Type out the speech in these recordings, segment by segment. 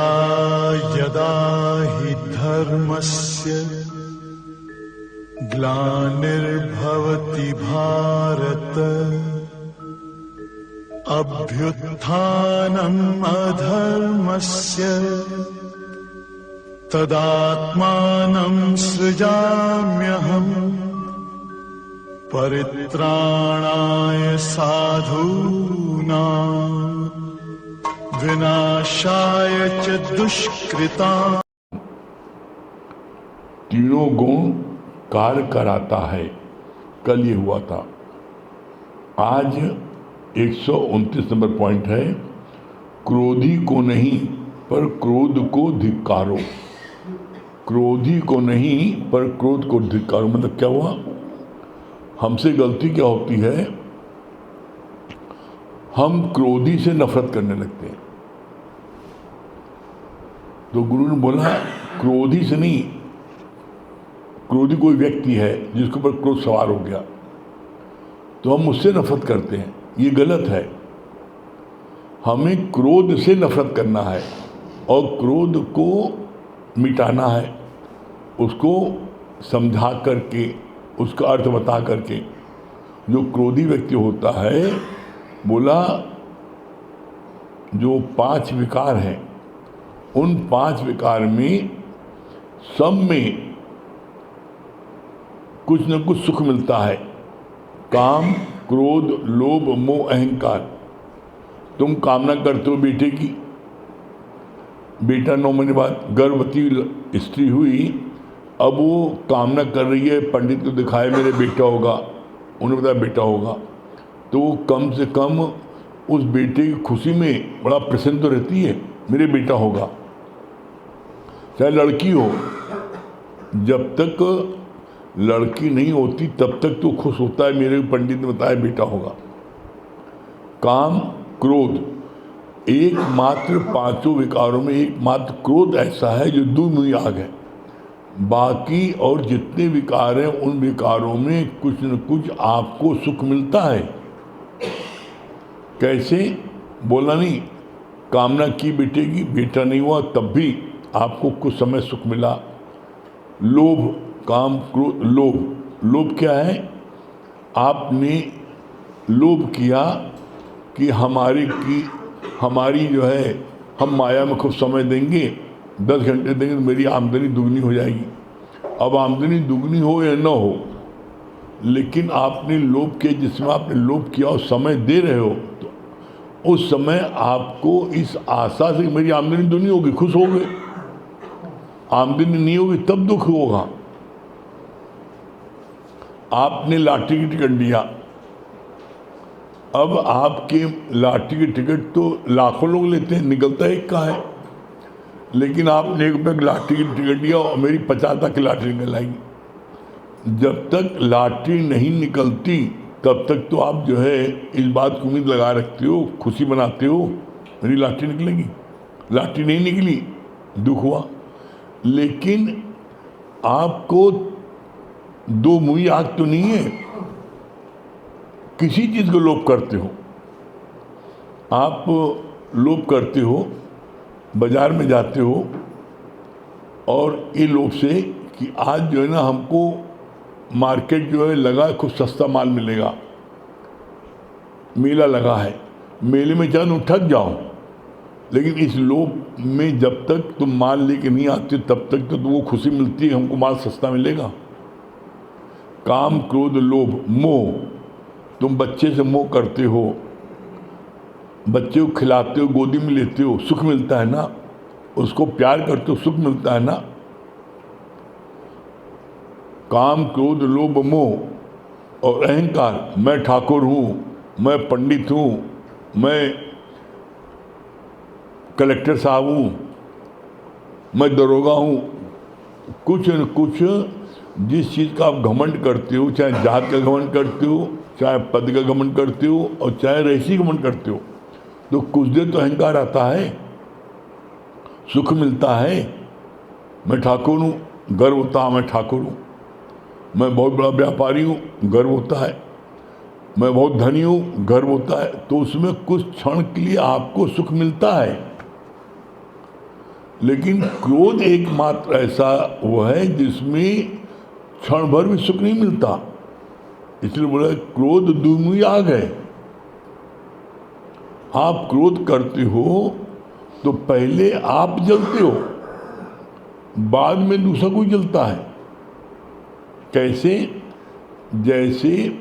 यदा यदा हि धर्मस्य ग्लानिर्भवति भारत अभ्युत्थानम् अधर्मस्य तदात्मानं सृजाम्यहम् परित्राणाय साधूनां विनाशाय च दुष्कृताम्। तीनों गुण कार्य कराता है। कल ये हुआ था। आज 129 नंबर पॉइंट है, क्रोधी को नहीं पर क्रोध को धिक्कारो। क्रोधी को नहीं पर क्रोध को धिक्कारो मतलब क्या हुआ? हमसे गलती क्या होती है, हम क्रोधी से नफरत करने लगते हैं। तो गुरु ने बोला क्रोधी से नहीं, क्रोधी कोई व्यक्ति है जिसके ऊपर क्रोध सवार हो गया तो हम उससे नफरत करते हैं, ये गलत है। हमें क्रोध से नफरत करना है और क्रोध को मिटाना है, उसको समझा करके, उसका अर्थ बता करके। जो क्रोधी व्यक्ति होता है, बोला जो 5 विकार हैं, उन 5 विकार में सब में कुछ न कुछ सुख मिलता है। काम, क्रोध, लोभ, मोह, अहंकार। तुम कामना करते हो बेटे की, बेटा 9 महीने बाद गर्भवती स्त्री हुई, अब वो कामना कर रही है पंडित को दिखाए मेरे बेटा होगा, उन्हें बताया बेटा होगा, तो वो कम से कम उस बेटे की खुशी में बड़ा प्रसन्न तो रहती है, मेरे बेटा होगा। चाहे लड़की हो, जब तक लड़की नहीं होती तब तक तो खुश होता है, मेरे पंडित ने बताया बेटा होगा। काम, क्रोध, एकमात्र 5 विकारों में एकमात्र क्रोध ऐसा है जो दुमुही आग है। बाकी और जितने विकार हैं उन विकारों में कुछ न कुछ आपको सुख मिलता है। कैसे? बोला नहीं, कामना की बेटे की, बेटा नहीं हुआ तब भी आपको कुछ समय सुख मिला। लोभ, काम, क्रोध, लोभ। लोभ क्या है? आपने लोभ किया कि हमारी जो है, हम माया में खूब समय देंगे, 10 घंटे देंगे तो मेरी आमदनी दुगनी हो जाएगी। अब आमदनी दुगनी हो या न हो, लेकिन आपने लोभ किया, जिसमें आपने लोभ किया और समय दे रहे हो, तो उस समय आपको इस आशा से मेरी आमदनी दुगनी होगी, खुश हो गए। आमदनी नहीं होगी तब दुख होगा। आपने लॉटरी की टिकट लिया, अब आपके लॉटरी की टिकट तो लाखों लोग लेते हैं, निकलता एक का है, लेकिन आपने 1 रुपये की लॉटरी की टिकट लिया और मेरी 50 तक की लॉटरी निकल आएगी। जब तक लॉटरी नहीं निकलती तब तक तो आप जो है इस बात की उम्मीद लगा रखते हो, खुशी बनाते हो, मेरी लॉटरी निकलेगी। लॉटरी नहीं निकली, दुख हुआ। लेकिन आपको दो मुई आग तो नहीं है, किसी चीज़ को लोभ करते हो। आप लोभ करते हो, बाजार में जाते हो और ये लोभ से कि आज जो है ना हमको मार्केट जो है लगा खूब सस्ता माल मिलेगा, मेला लगा है, मेले में चाहे तुम ठग जाओ, लेकिन इस लोभ में जब तक तुम माल लेके नहीं आते तब तक तो वो खुशी मिलती है हमको माल सस्ता मिलेगा। काम, क्रोध, लोभ, मोह। तुम बच्चे से मोह करते हो, बच्चे को खिलाते हो, गोदी में लेते हो, सुख मिलता है ना, उसको प्यार करते हो, सुख मिलता है ना। काम, क्रोध, लोभ, मोह और अहंकार। मैं ठाकुर हूँ, मैं पंडित हूँ, मैं कलेक्टर साहब हूँ, मैं दरोगा हूँ। कुछ न कुछ जिस चीज़ का आप घमंड करते हो, चाहे जात का घमंड करते हो, चाहे पद का घमंड करते हो और चाहे रईसी घमंड करते हो, तो कुछ देर तो अहंकार आता है, सुख मिलता है। मैं ठाकुर हूँ, गर्व होता है मैं ठाकुर हूँ। मैं बहुत बड़ा व्यापारी हूँ, गर्व होता है। मैं बहुत धनी हूँ, गर्व होता है। तो उसमें कुछ क्षण के लिए आपको सुख मिलता है, लेकिन क्रोध एकमात्र ऐसा वो है जिसमें क्षण भर भी सुख नहीं मिलता। इसलिए बोला क्रोध धूमि आग है। आप क्रोध करते हो तो पहले आप जलते हो, बाद में दूसरा कोई जलता है। कैसे? जैसे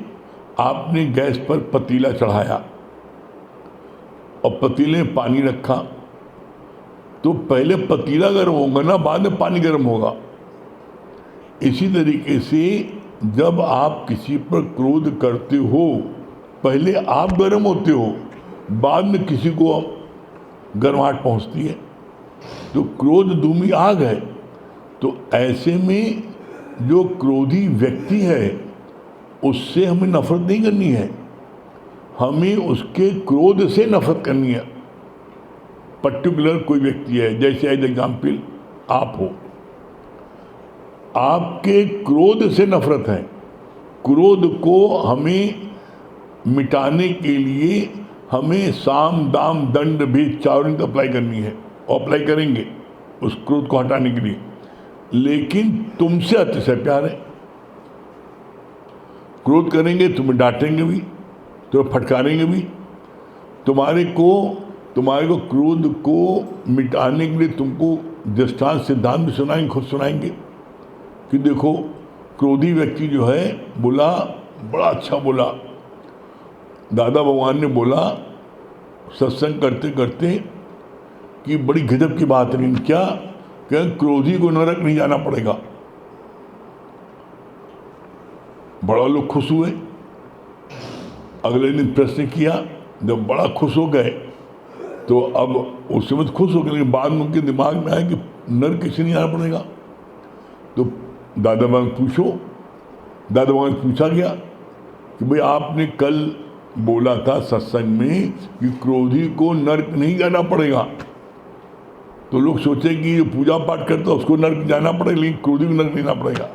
आपने गैस पर पतीला चढ़ाया और पतीले में पानी रखा, तो पहले पतीला गर्म होगा ना, बाद में पानी गर्म होगा। इसी तरीके से जब आप किसी पर क्रोध करते हो, पहले आप गर्म होते हो, बाद में किसी को गर्माहट पहुंचती है। तो क्रोध धूमि आग है। तो ऐसे में जो क्रोधी व्यक्ति है उससे हमें नफरत नहीं करनी है, हमें उसके क्रोध से नफरत करनी है। पर्टिकुलर कोई व्यक्ति है, जैसे एज एग्जाम्पल आप हो, आपके क्रोध से नफरत है। क्रोध को हमें मिटाने के लिए हमें साम दाम दंड भेद चारों अप्लाई करनी है, और अप्लाई करेंगे उस क्रोध को हटाने के लिए। लेकिन तुमसे अतिशय प्यार है, क्रोध करेंगे, तुम्हें डांटेंगे भी, तुम्हें फटकारेंगे भी। तुम्हारे को क्रोध को मिटाने के लिए तुमको दृष्टांत सिद्धांत भी सुनाएंगे, खुद सुनाएंगे कि देखो क्रोधी व्यक्ति जो है बोला, बड़ा अच्छा बोला। दादा भगवान ने बोला सत्संग करते करते कि बड़ी गजब की बात नहीं, क्या क्रोधी को नरक नहीं जाना पड़ेगा। बड़ा लोग खुश हुए। अगले दिन प्रश्न किया, जब बड़ा खुश हो गए तो अब उस समय खुश हो गए, लेकिन बाद में उनके दिमाग में आया कि नरक किसी नहीं जाना पड़ेगा। तो दादा भगवान पूछो, दादा भगवान पूछा गया कि भाई आपने कल बोला था सत्संग में कि क्रोधी को नरक नहीं जाना पड़ेगा। तो लोग सोचे कि ये पूजा पाठ करता है उसको नरक जाना पड़ेगा, लेकिन क्रोधी को नरक नहीं जाना पड़ेगा।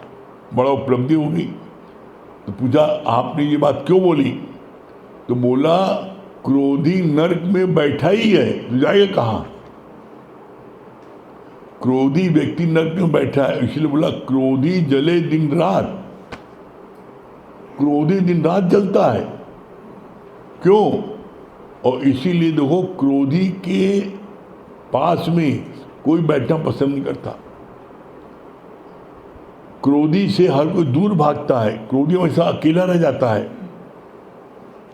बड़ा उपलब्धि होगी। तो पूछा आपने ये बात क्यों बोली? तो बोला क्रोधी नरक में बैठा ही है, तो जाएगा कहाँ? क्रोधी व्यक्ति नरक में बैठा है, इसलिए बोला क्रोधी जले दिन रात। क्रोधी दिन रात जलता है, क्यों? और इसीलिए देखो क्रोधी के पास में कोई बैठना पसंद नहीं करता। क्रोधी से हर कोई दूर भागता है, क्रोधी हमेशा अकेला रह जाता है।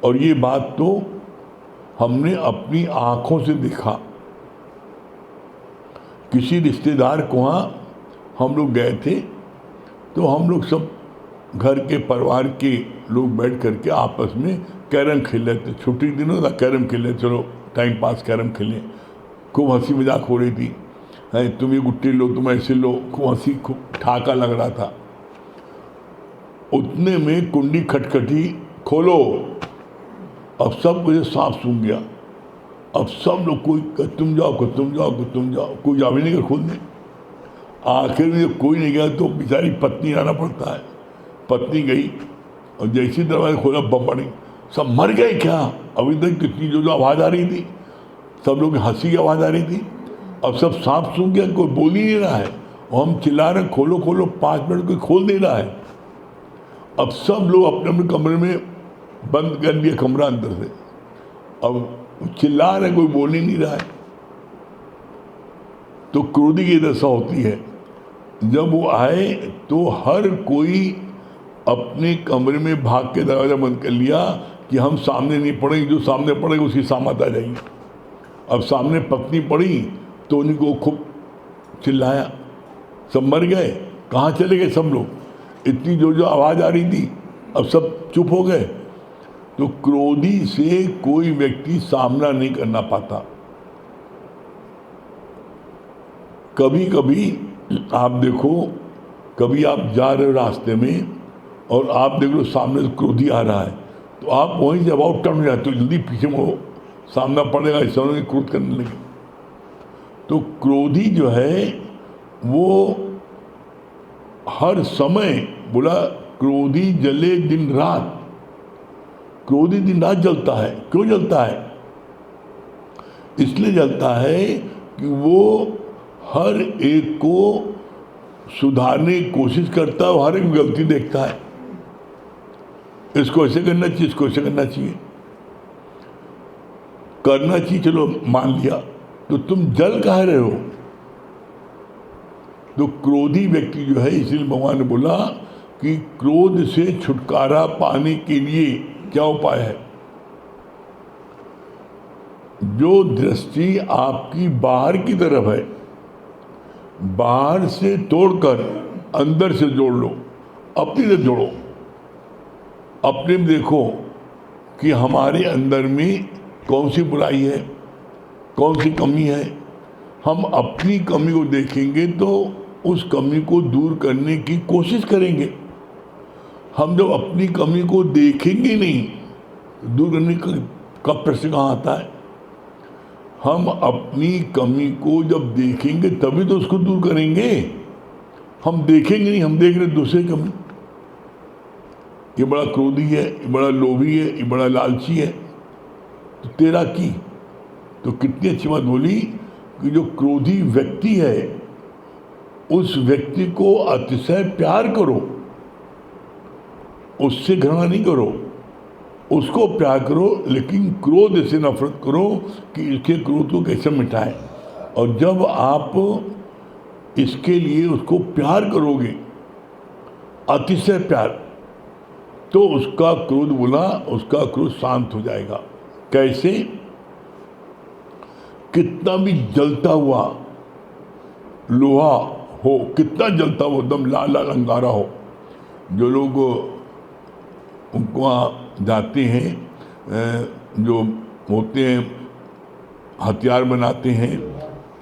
और ये बात तो हमने अपनी आंखों से देखा। किसी रिश्तेदार को वहाँ हम लोग गए थे, तो हम लोग सब घर के परिवार के लोग बैठ करके आपस में कैरम खेल रहे थे। छुट्टी दिनों था, कैरम खेल रहे, चलो टाइम पास कैरम खेलें। खूब हंसी मजाक हो रही थी, है तुम ये गुट्टी लो, तुम ऐसे लो, खूब हंसी, खूब ठाका लग रहा था। उतने में कुंडी खटखटी, खोलो। अब सब मुझे सांप सूंघ गया। अब सब लोग कोई तुम जाओ, तुम जाओ, तुम जाओ, कोई जा भी नहीं कर खोलने। आखिर में जब कोई नहीं गया तो बेचारी पत्नी आना पड़ता है। पत्नी गई और जैसी दरवाजा खोला बम पड़ी। सब मर गए क्या? अभी तक कितनी जो आवाज़ आ रही थी, सब लोग हंसी की आवाज़ आ रही थी। अब सब सांप सूंघ गया, कोई बोल ही नहीं रहा है, और हम चिल्ला रहे खोलो खोलो, 5 मिनट कोई खोल दे रहा है। अब सब लोग अपने अपने कमरे में बंद कर दिया कमरा अंदर से। अब चिल्ला रहे, कोई बोल ही नहीं रहा है। तो क्रोधी की दशा होती है। जब वो आए तो हर कोई अपने कमरे में भाग के दरवाजा बंद कर लिया कि हम सामने नहीं पड़ेंगे, जो सामने पड़ेगा उसकी सामत आ जाएगी। अब सामने पत्नी पड़ी तो उनको खूब चिल्लाया, सब मर गए, कहाँ चले गए सब लोग? इतनी जो आवाज़ आ रही थी, अब सब चुप हो गए। तो क्रोधी से कोई व्यक्ति सामना नहीं करना पाता। कभी कभी आप देखो, कभी आप जा रहे हो रास्ते में और आप देख लो सामने से क्रोधी आ रहा है, तो आप वहीं से अबाउट टर्न हो जाते हो, जल्दी पीछे मुड़ो, सामना पड़ेगा, इस समय क्रोध करने लगे। तो क्रोधी जो है वो हर समय, बोला क्रोधी जले दिन रात। क्रोधी दिन रात जलता है। क्यों जलता है? इसलिए जलता है कि वो हर एक को सुधारने की कोशिश करता है, हर एक गलती देखता है, इसको ऐसे करना चाहिए, इसको ऐसे करना चाहिए, करना चाहिए, चलो मान लिया, तो तुम जल काहे रहे हो? तो क्रोधी व्यक्ति जो है, इसलिए भगवान ने बोला कि क्रोध से छुटकारा पाने के लिए क्या उपाय है? जो दृष्टि आपकी बाहर की तरफ है, बाहर से तोड़कर अंदर से जोड़ लो, अपनी से जोड़ो, अपने में देखो कि हमारे अंदर में कौन सी बुराई है, कौन सी कमी है। हम अपनी कमी को देखेंगे तो उस कमी को दूर करने की कोशिश करेंगे। हम जब अपनी कमी को देखेंगे नहीं, दूर करने का प्रश्न कहाँ आता है? हम अपनी कमी को जब देखेंगे तभी तो उसको दूर करेंगे। हम देखेंगे नहीं, हम देख रहे दूसरे कमी, ये बड़ा क्रोधी है, ये बड़ा लोभी है, ये बड़ा लालची है, तो तेरा की। तो कितनी अच्छी बात बोली कि जो क्रोधी व्यक्ति है उस व्यक्ति को अतिशय प्यार करो, उससे घृणा नहीं करो, उसको प्यार करो, लेकिन क्रोध से नफरत करो कि इसके क्रोध को कैसे मिटाएं। और जब आप इसके लिए उसको प्यार करोगे, अतिशय प्यार, तो उसका क्रोध बोला, उसका क्रोध शांत हो जाएगा। कैसे? कितना भी जलता हुआ लोहा हो, कितना जलता हुआ एकदम लाल लाल अंगारा हो, जो लोग उनको वहाँ जाते हैं, जो होते हैं हथियार बनाते हैं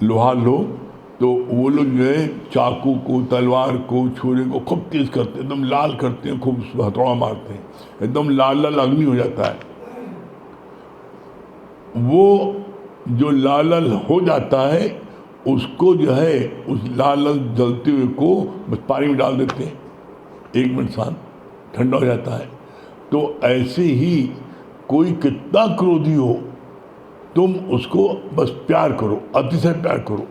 लोहा लोग, तो वो लोग जो है चाकू को, तलवार को, छुरे को खूब तेज करते हैं, एकदम लाल करते हैं, खूब हथौड़ा मारते हैं, एकदम लाल लाल अग्नि हो जाता है। वो जो लाल लाल हो जाता है उसको जो है, उस लाल लाल जलते हुए को बस पानी में डाल देते हैं, 1 मिनट शांत, ठंडा हो जाता है। तो ऐसे ही कोई कितना क्रोधी हो, तुम उसको बस प्यार करो, अतिशय प्यार करो,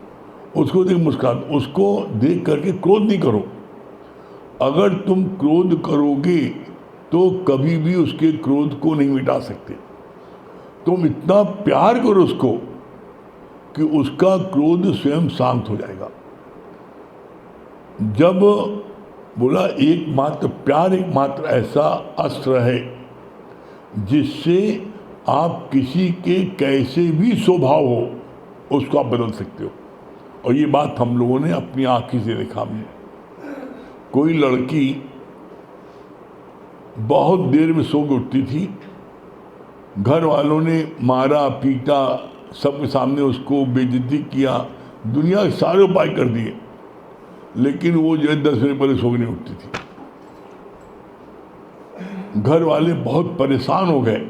उसको देख मुस्कुरा, उसको देख करके क्रोध नहीं करो। अगर तुम क्रोध करोगे तो कभी भी उसके क्रोध को नहीं मिटा सकते। तुम इतना प्यार करो उसको कि उसका क्रोध स्वयं शांत हो जाएगा। जब बोला एकमात्र प्यार, एकमात्र ऐसा अस्त्र है जिससे आप किसी के कैसे भी स्वभाव हो उसको आप बदल सकते हो। और ये बात हम लोगों ने अपनी आंखी से देखा। हमने कोई लड़की बहुत देर में सो के उठती थी, घर वालों ने मारा पीटा, सबके सामने उसको बेइज्जती किया, दुनिया के सारे उपाय कर दिए, लेकिन वो जो है 10 मिनट पहले सो के नहीं उठती थी। घर वाले बहुत परेशान हो गए।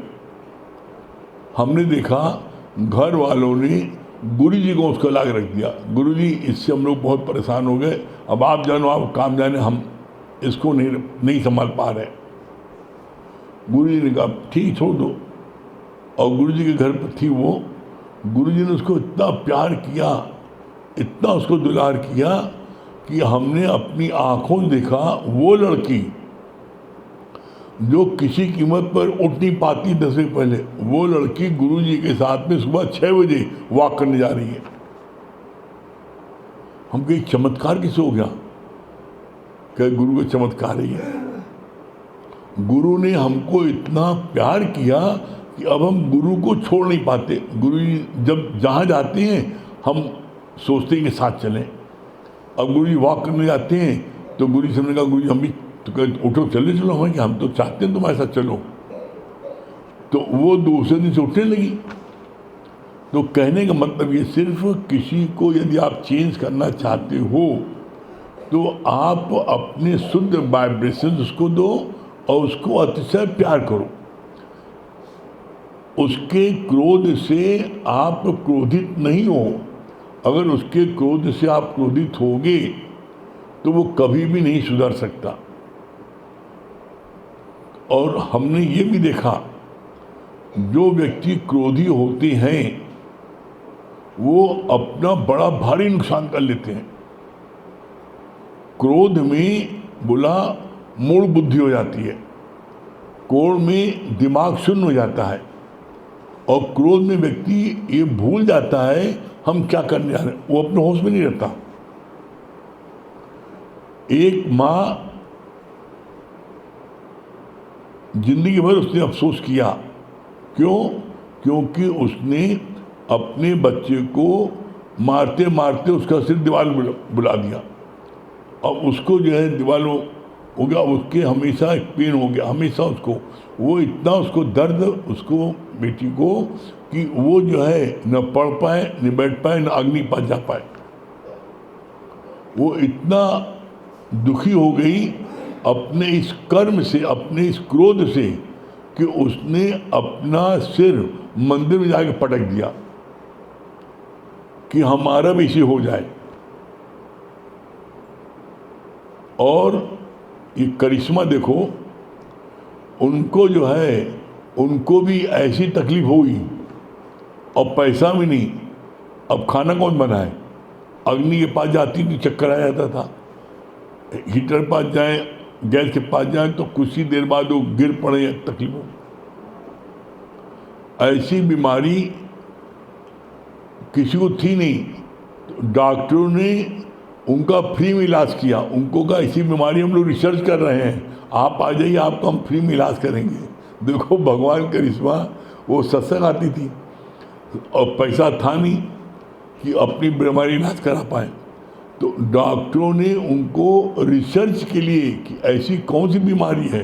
हमने देखा घर वालों ने गुरुजी को उसको ला के रख दिया, गुरुजी इससे हम लोग बहुत परेशान हो गए, अब आप जानो, आप काम जाने, हम इसको नहीं संभाल पा रहे। गुरुजी ने कहा ठीक, छोड़ दो। और गुरुजी के घर पर थी वो, गुरुजी ने उसको इतना प्यार किया, इतना उसको दुलार किया कि हमने अपनी आंखों से देखा वो लड़की जो किसी कीमत पर उठ नहीं पाती 10 मिनट पहले, वो लड़की गुरुजी के साथ में सुबह 6 बजे वॉक करने जा रही है। हम कहीं चमत्कार किसे हो गया? क्या गुरु का चमत्कार ही है? गुरु ने हमको इतना प्यार किया कि अब हम गुरु को छोड़ नहीं पाते। गुरु जी जब जहाँ जाते हैं हम सोचते हैं कि साथ चलें। अब गुरु जी वॉक करने जाते हैं तो गुरु जी समझने का, गुरु जी हम भी तो कहते उठो चले चलो, हमें कि हम तो चाहते हैं तुम्हारे साथ चलो। तो वो दूसरे दिन से उठने लगी। तो कहने का मतलब ये, सिर्फ किसी को यदि आप चेंज करना चाहते हो तो आप अपने शुद्ध वाइब्रेशन उसको दो और उसको अतिशय प्यार करो। उसके क्रोध से आप क्रोधित नहीं हो। अगर उसके क्रोध से आप क्रोधित होगे तो वो कभी भी नहीं सुधर सकता। और हमने ये भी देखा, जो व्यक्ति क्रोधी होते हैं वो अपना बड़ा भारी नुकसान कर लेते हैं। क्रोध में बोला मूढ़ बुद्धि हो जाती है, क्रोध में दिमाग शून्य हो जाता है, और क्रोध में व्यक्ति ये भूल जाता है हम क्या करने जा रहे हैं, वो अपने होश में नहीं रहता। एक माँ जिंदगी भर उसने अफसोस किया, क्यों? क्योंकि उसने अपने बच्चे को मारते मारते उसका सिर दीवार बुला दिया, और उसको जो है दीवार हो गया, उसके हमेशा एक पेन हो गया, हमेशा उसको वो इतना उसको दर्द उसको बेटी को कि वो जो है न पढ़ पाए, न बैठ पाए, न अग्नि पास जा पाए। वो इतना दुखी हो गई अपने इस कर्म से, अपने इस क्रोध से, कि उसने अपना सिर मंदिर में जाके पटक दिया कि हमारा भी इसी हो जाए। और ये करिश्मा देखो, उनको जो है उनको भी ऐसी तकलीफ हुई, और पैसा भी नहीं, अब खाना कौन बनाए? अग्नि के पास जाती तो चक्कर आ जाता था, हीटर पास जाए, गैस के पास जाए तो कुछ ही देर बाद वो गिर पड़े, तकलीफ हो। ऐसी बीमारी किसी को थी नहीं, तो डॉक्टरों ने उनका फ्री में इलाज किया। उनको कहा ऐसी बीमारी हम लोग रिसर्च कर रहे हैं, आप आ जाइए, आपको हम फ्री में इलाज करेंगे। देखो भगवान करिश्मा, वो सत्संग आती थी और पैसा था नहीं कि अपनी बीमारी इलाज करा पाए, तो डॉक्टरों ने उनको रिसर्च के लिए कि ऐसी कौन सी बीमारी है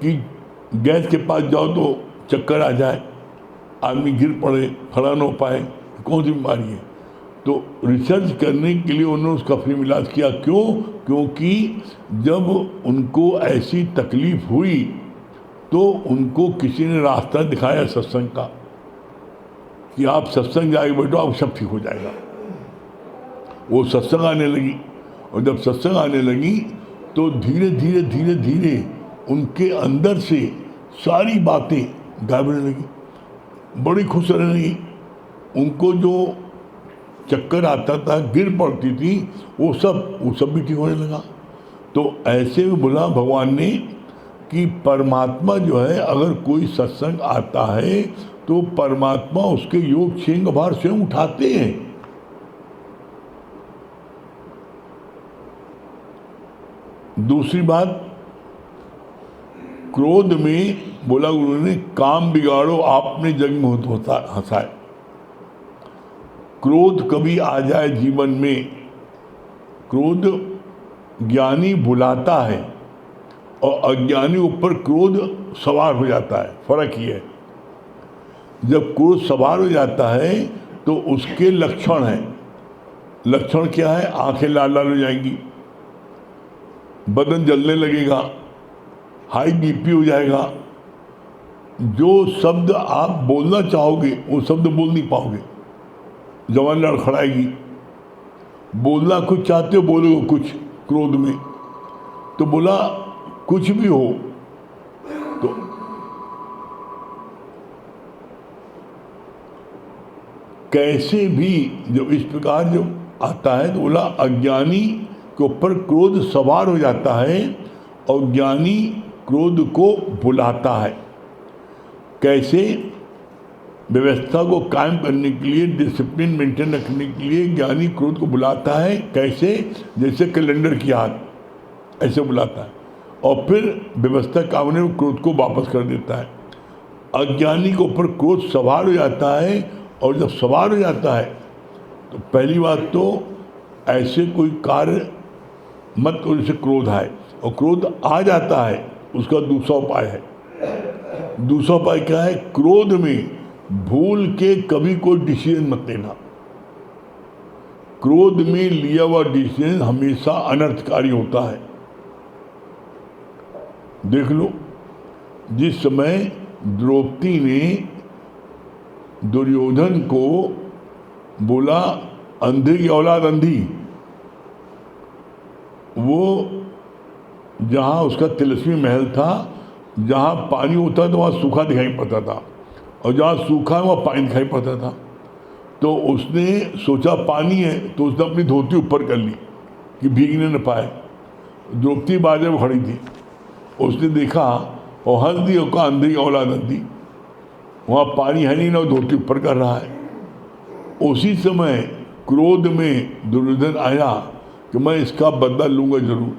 कि गैस के पास जाओ तो चक्कर आ जाए, आदमी गिर पड़े, खड़ा न हो पाए, कौन सी बीमारी है, तो रिसर्च करने के लिए उन्होंने उसका फ्री इलाज किया। क्यों? क्योंकि जब उनको ऐसी तकलीफ हुई तो उनको किसी ने रास्ता दिखाया सत्संग का कि आप सत्संग जाके बैठो, आप सब ठीक हो जाएगा। वो सत्संग आने लगी, और जब सत्संग आने लगी तो धीरे धीरे धीरे धीरे उनके अंदर से सारी बातें गायब होने लगी, बड़ी खुश रहने लगी। उनको जो चक्कर आता था, गिर पड़ती थी, वो सब भी ठीक होने लगा। तो ऐसे में बोला भगवान ने कि परमात्मा जो है, अगर कोई सत्संग आता है तो परमात्मा उसके योग क्षेम का भार स्वयं उठाते हैं। दूसरी बात, क्रोध में बोला गुरु ने, काम बिगाड़ो आपने जग में हंसाए। क्रोध कभी आ जाए जीवन में, क्रोध ज्ञानी भुलाता है और अज्ञानी ऊपर क्रोध सवार हो जाता है, फर्क ही है। जब क्रोध सवार हो जाता है तो उसके लक्षण हैं। लक्षण क्या है? आंखें लाल लाल हो जाएंगी, बदन जलने लगेगा, हाई बीपी हो जाएगा, जो शब्द आप बोलना चाहोगे वो शब्द बोल नहीं पाओगे, जवान लड़खड़ाएगी, बोलना कुछ चाहते हो बोलोगे कुछ क्रोध में। तो बोला कुछ भी हो तो कैसे भी जब इस प्रकार जब आता है तो बोला अज्ञानी के ऊपर क्रोध सवार हो जाता है और ज्ञानी क्रोध को भुलाता है। कैसे? व्यवस्था को कायम करने के लिए, डिसिप्लिन मेंटेन रखने के लिए ज्ञानी क्रोध को बुलाता है। कैसे? जैसे कैलेंडर की याद, ऐसे बुलाता है, और फिर व्यवस्था काम में क्रोध को वापस कर देता है। अज्ञानी के ऊपर क्रोध सवार हो जाता है, और जब सवार हो जाता है तो पहली बात तो ऐसे कोई कार्य मत करो जिससे क्रोध आए, और क्रोध आ जाता है उसका दूसरा उपाय है। दूसरा उपाय क्या है? क्रोध में भूल के कभी कोई डिसीजन मत लेना। क्रोध में लिया हुआ डिसीजन हमेशा अनर्थकारी होता है। देख लो, जिस समय द्रौपदी ने दुर्योधन को बोला अंधे की औलाद अंधी, वो जहाँ उसका तिलस्मी महल था, जहाँ पानी होता था वहाँ सूखा दिखाई पड़ता था, और जहाँ सूखा है वहाँ पानी दिखाई पड़ता था। तो उसने सोचा पानी है, तो उसने अपनी धोती ऊपर कर ली कि भीगने न पाए। द्रौपदी बाजार में खड़ी थी, उसने देखा और हंस दी और कहा अंधी औलाद अंधी, वहाँ पानी है नहीं ना, धोती ऊपर कर रहा है। उसी समय क्रोध में दुर्योधन आया कि मैं इसका बदला लूंगा जरूर।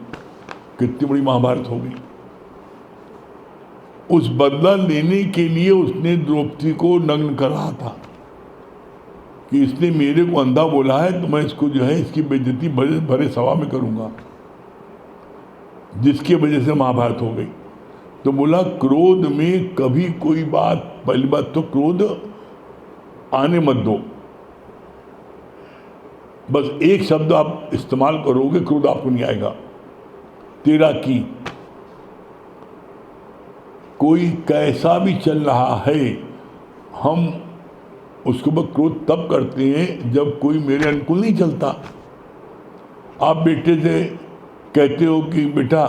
कितनी बड़ी महाभारत हो गई। उस बदला लेने के लिए उसने द्रौपदी को नग्न कर रहा था कि इसने मेरे को अंधा बोला है, तो मैं इसको जो है इसकी बेइज्जती भरे सभा में करूंगा, जिसकी वजह से महाभारत हो गई। तो बोला क्रोध में कभी कोई बात, पहली बात तो क्रोध आने मत दो। बस एक शब्द आप इस्तेमाल करोगे, क्रोध आपको नहीं आएगा। तेरा की कोई कैसा भी चल रहा है, हम उसके ऊपर क्रोध तब करते हैं जब कोई मेरे अनुकूल नहीं चलता। आप बेटे से कहते हो कि बेटा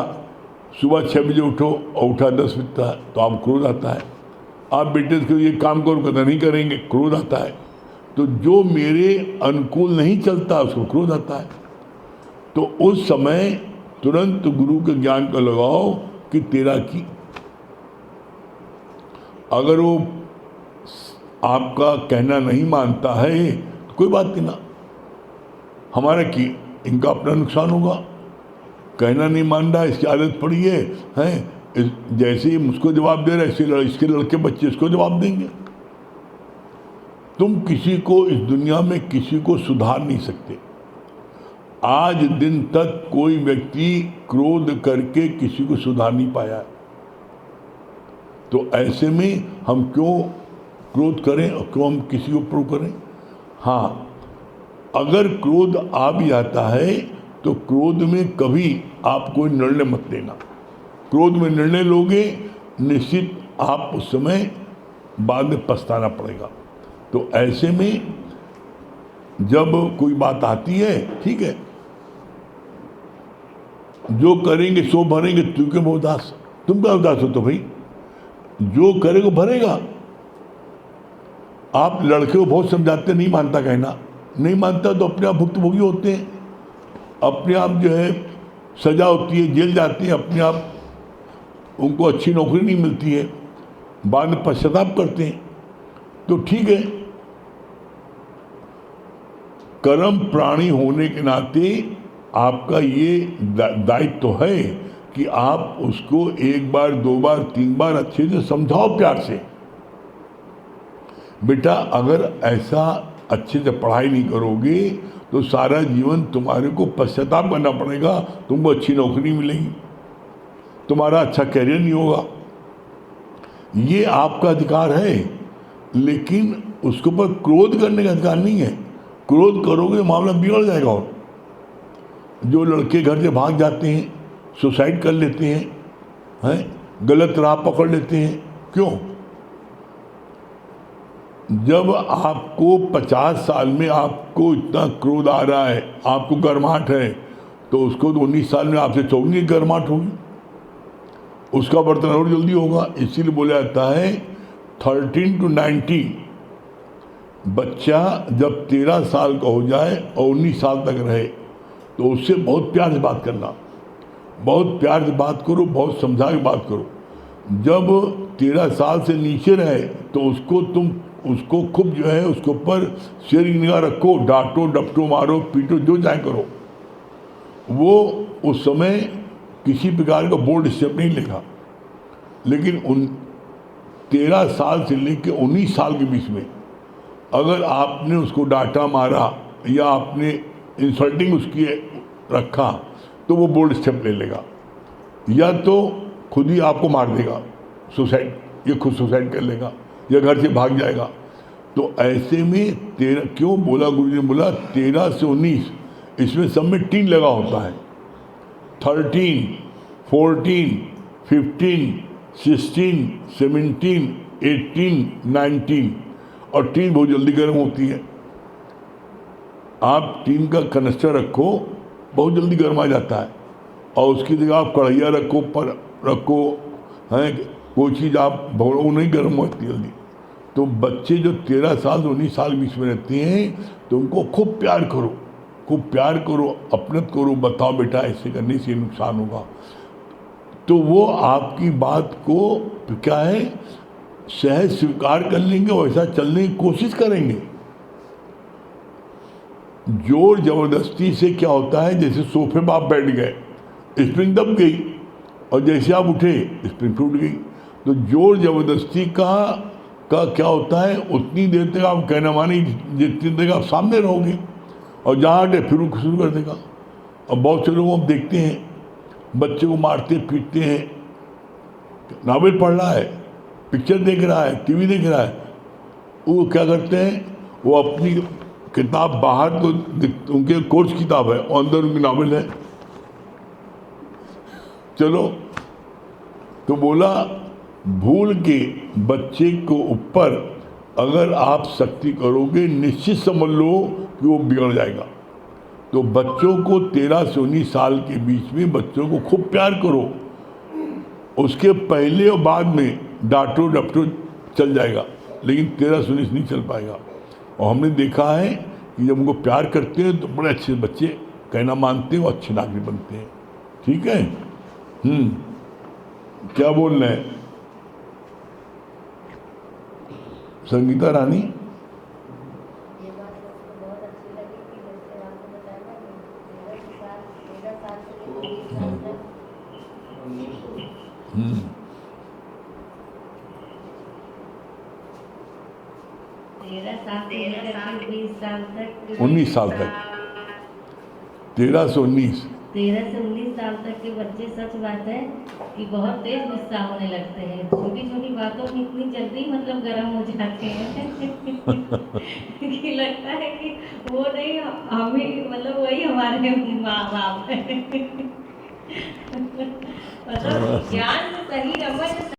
सुबह 6 बजे उठो और उठा 10 बजता है, तो आप क्रोध आता है। आप बेटे से ये काम करो, कहते नहीं करेंगे, क्रोध आता है। तो जो मेरे अनुकूल नहीं चलता उसको क्रोध आता है। तो उस समय तुरंत गुरु के ज्ञान को लगाओ कि तेरा की। अगर वो आपका कहना नहीं मानता है तो कोई बात नहीं ना, हमारा की इनका अपना नुकसान होगा। कहना नहीं मान रहा, इसकी आदत पड़ी है, जैसे ही मुझको जवाब दे रहा है, इसके लड़के बच्चे इसको जवाब देंगे। तुम किसी को इस दुनिया में किसी को सुधार नहीं सकते। आज दिन तक कोई व्यक्ति क्रोध करके किसी को सुधार नहीं पाया। तो ऐसे में हम क्यों क्रोध करें और क्यों हम किसी को प्रो करें। हाँ, अगर क्रोध आ भी आता है तो क्रोध में कभी आप कोई निर्णय मत लेना। क्रोध में निर्णय लोगे, निश्चित आप उस समय बाद में पछताना पड़ेगा। तो ऐसे में जब कोई बात आती है, ठीक है, जो करेंगे सो भरेंगे, तू क्यों उदास, तुम क्या उदास हो? तो भाई जो करेगा भरेगा। आप लड़के को बहुत समझाते, नहीं मानता, कहना नहीं मानता, तो अपने आप भुक्तभोगी होते हैं, अपने आप जो है सजा होती है, जेल जाते हैं, अपने आप उनको अच्छी नौकरी नहीं मिलती है, बाद में पश्चाताप करते हैं। तो ठीक है, कर्म प्राणी होने के नाते आपका ये दायित्व तो है कि आप उसको 1 बार 2 बार 3 बार अच्छे से समझाओ, प्यार से। बेटा अगर ऐसा अच्छे से पढ़ाई नहीं करोगे तो सारा जीवन तुम्हारे को पश्चाताप करना पड़ेगा, तुमको अच्छी नौकरी मिलेगी, तुम्हारा अच्छा करियर नहीं होगा। ये आपका अधिकार है, लेकिन उसके ऊपर क्रोध करने का अधिकार नहीं है। क्रोध करोगे तो मामला बिगड़ जाएगा। और जो लड़के घर से भाग जाते हैं, सुसाइड कर लेते हैं, गलत राह पकड़ लेते हैं, क्यों? जब आपको 50 साल में आपको इतना क्रोध आ रहा है, आपको गर्माहट है, तो उसको तो 19 साल में आपसे 24 गर्माहट होगी, उसका बर्तन और जल्दी होगा। इसीलिए बोला जाता है 13 to 19 बच्चा जब 13 साल का हो जाए और 19 साल तक रहे तो उससे बहुत प्यार से बात करना, बहुत प्यार से बात करो, बहुत समझा के बात करो। जब 13 साल से नीचे रहे तो उसको खूब जो है उसके ऊपर शेर की निगाह रखो, डांटो डपटो मारो पीटो जो चाहे करो, वो उस समय किसी प्रकार का बोल्ड स्टेप नहीं लेगा। लेकिन 13 साल से लेकर 19 साल के बीच में अगर आपने उसको डांटा मारा या आपने इंसल्टिंग उसकी रखा तो वो बोल्ड स्टेप ले लेगा, या तो खुद ही आपको मार देगा, सुसाइड, ये खुद सुसाइड कर लेगा या घर से भाग जाएगा। तो ऐसे में 13 क्यों बोला, गुरु ने बोला 13 से 19, इसमें सब में टीन लगा होता है। 13, 14, 15, 16, 17, 18, 19, और टीन बहुत जल्दी गर्म होती है। आप टीन का कनस्टर रखो, बहुत जल्दी गर्म आ जाता है, और उसकी जगह आप कढ़ैया रखो, पर रखो, कोई चीज़ आप भगो नहीं गर्म होती जल्दी। तो बच्चे जो 13 साल 19 साल बीच में रहते हैं तो उनको खूब प्यार करो, खूब प्यार करो, अपनत करो, बताओ बेटा ऐसे करने से नुकसान होगा। तो वो आपकी बात को क्या है, सहज स्वीकार कर लेंगे, वैसा चलने की कोशिश करेंगे। जोर जबरदस्ती से क्या होता है, जैसे सोफे पर आप बैठ गए, स्प्रिंग दब गई और जैसे आप उठे स्प्रिंग टूट गई। तो जोर जबरदस्ती का क्या होता है, उतनी देर तक आप कहना मानी जितनी देर आप सामने रहोगे, और जहाँ हटे फिर शुरू कर देगा। और बहुत से लोगों को हम देखते हैं बच्चे को मारते पीटते हैं, नावल पढ़ रहा है, पिक्चर देख रहा है, टीवी देख रहा है, वो क्या करते हैं, वो अपनी किताब बाहर तो उनके कोर्स किताब है और अंदर उनकी नावल है। चलो, तो बोला भूल के बच्चे को ऊपर अगर आप सख्ती करोगे निश्चित समझ लो कि वो बिगड़ जाएगा। तो बच्चों को 13 से 19 साल के बीच में बच्चों को खूब प्यार करो, उसके पहले और बाद में डांटो डपटो चल जाएगा, लेकिन 13 से 19 नहीं चल पाएगा। और हमने देखा है कि जब उनको प्यार करते हैं तो बड़े अच्छे बच्चे कहना मानते हैं और अच्छे नागरिक बनते हैं। ठीक है। क्या बोल रहे हैं संगीता रानी? ये बात मुझको बहुत अच्छी लगी कि जैसे आपने बताया कि 13 साल से लेकर 20 साल तक हम्म 13 साल से लेकर 20 साल तक 19 साल तक 13 से 19 13 से 19 साल तक के बच्चे सच बात है कि बहुत तेज गुस्सा होने लगते हैं, छोटी छोटी बातों में इतनी जल्दी मतलब गर्म हो जाते हैं कि लगता है कि वो नहीं हम ही, मतलब वही हमारे माँ बाप है मतलब ज्ञान से सही रमन